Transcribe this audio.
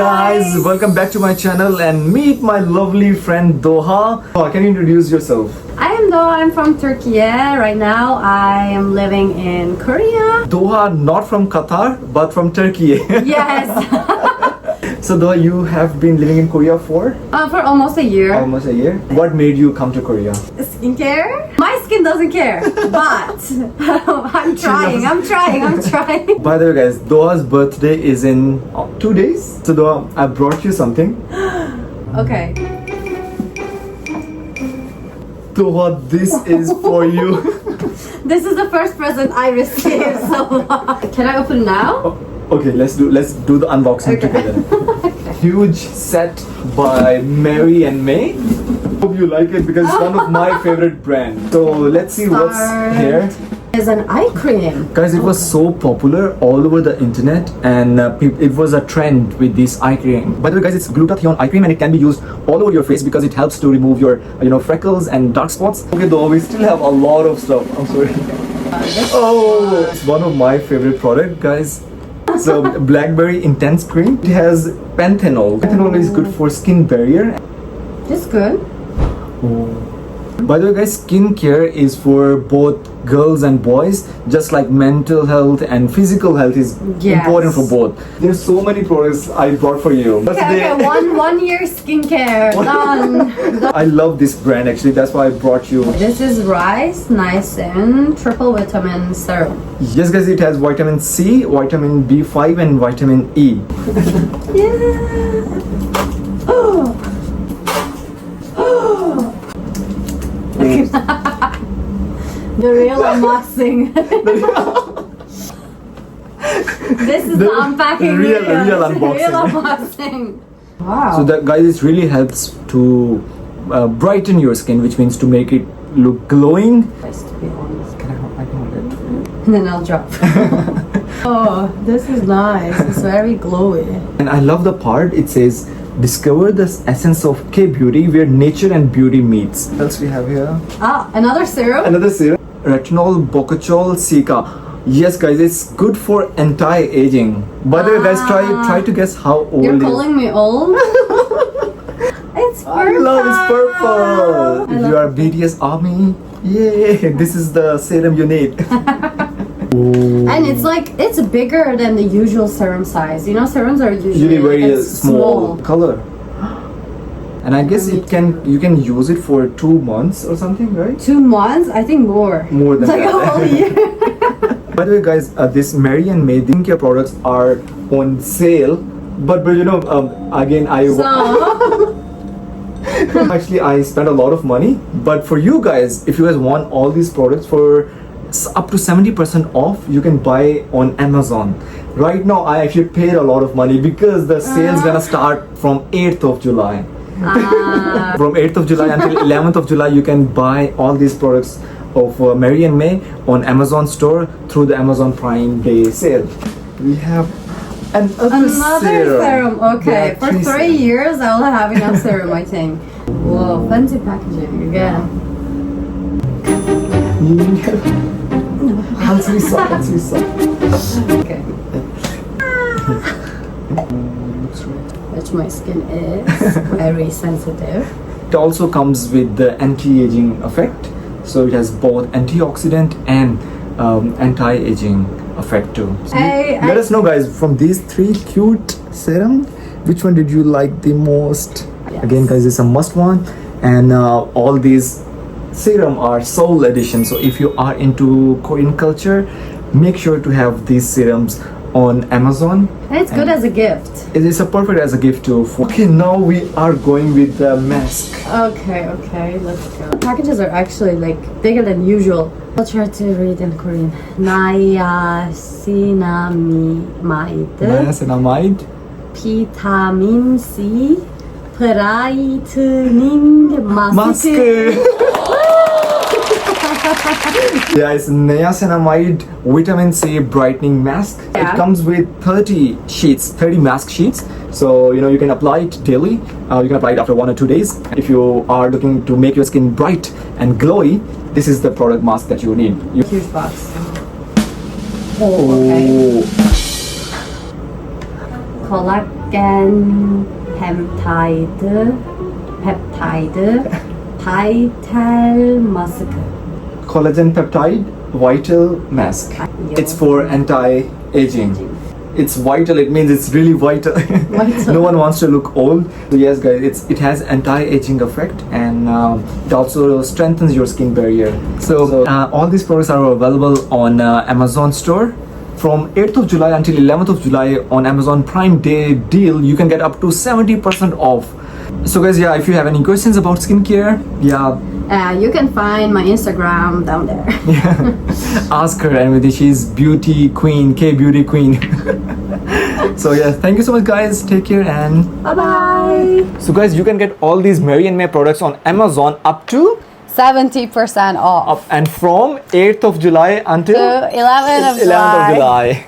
guys, welcome back to my channel and meet my lovely friend Doha. Doha, can you introduce yourself? I am Doha, I'm from Turkey. Right now I am living in Korea. Doha, not from Qatar, but from Turkey. Yes. So Doha, you have been living in Korea for almost a year. almost a year. What made you come to Korea? Skincare? My skin doesn't care, but I'm trying. By the way guys, Doha's birthday is in 2 days. So Doha, I brought you something. Okay. Doha, this is for you. This is the first present I received. So can I open now? Okay, let's do the unboxing together. Huge set by Mary and May. Hope you like it because it's one of my favorite brands. So let's see what's here. It's an eye cream. Guys, it was so popular all over the internet and it was a trend with this eye cream. By the way guys, it's glutathione eye cream and it can be used all over your face because it helps to remove your freckles and dark spots. Okay, though we still have a lot of stuff. I'm sorry. Oh, it's one of my favorite products, guys. So blackberry intense cream. It has panthenol. Panthenol is good for skin barrier. It's good. By the way guys, skincare is for both girls and boys, just like mental health and physical health is important for both. There's so many products I brought for you. Okay, one year skincare done. I love this brand actually, that's why I brought you. This is rice niacin triple vitamin serum. Yes guys, it has vitamin C, vitamin B5 and vitamin E. Yeah. Oh. The real unboxing. This is the unpacking real video. unboxing. Real unboxing. Wow. So that guys, it really helps to brighten your skin, which means to make it look glowing. Nice to be honest. Can I hold it? And then I'll drop. Oh, this is nice. It's very glowy. And I love the part it says, discover the essence of Kbeauty where nature and beauty meets. What else we have here? Ah, another serum? Another serum. Retinol Bokachol Sika. Yes guys, it's good for anti-aging. By the way guys, try to guess how old You're it is. calling me old? It's purple. I love it's purple. If you are BTS army, yay! This is the serum you need. And it's bigger than the usual serum size. You know, serums are usually very small color. And I guess you can use it for 2 months or something, right? 2 months? I think more. More than like that. a whole year. By the way, guys, this Mary and May skincare products are on sale. But again, actually I spent a lot of money. But for you guys, if you guys want all these products for up to 70% off, you can buy on Amazon. Right now I actually paid a lot of money because the sale's gonna start from 8th of July. From 8th of July until 11th of July you can buy all these products of Mary and May on Amazon store through the Amazon Prime Day sale. We have another serum. Okay, for 3 serums. years I'll have enough serum, I think. Whoa, fancy packaging again. Okay. Which my skin is very sensitive. It also comes with the anti-aging effect, so it has both antioxidant and anti-aging effect too. So let us know guys, from these 3 cute serums, which one did you like the most? Yes. Again guys, it's a must one, and all these serum are soul edition, so if you are into Korean culture, make sure to have these serums on Amazon. And it's good as a gift. It is a perfect as a gift too. Okay, now we are going with the mask. Okay, let's go. Packages are actually bigger than usual. I'll try to read in Korean. Niacinamide, 비타민 C, 브라이트닝 마스크. Yeah, it's niacinamide vitamin C brightening mask. Yeah. It comes with 30 mask sheets. So you can apply it daily. You can apply it after 1 or 2 days. If you are looking to make your skin bright and glowy, this is the product mask that you need. Huge box. Oh, okay. Collagen peptide vital mask. Collagen peptide vital mask. It's for anti-aging. It's vital, it means it's really vital. Vital. No one wants to look old. So yes guys, it has anti-aging effect, and it also strengthens your skin barrier. So all these products are available on Amazon store. From 8th of July until 11th of July on Amazon Prime Day deal, you can get up to 70% off. So guys, yeah, if you have any questions about skincare, You can find my Instagram down there. ask her, and she's beauty queen, Kbeauty queen. So yeah, thank you so much guys, take care, and Bye bye. so guys, you can get all these Mary and May products on Amazon up to 70% off. and from 8th of July until To 11th of 11th of July. July.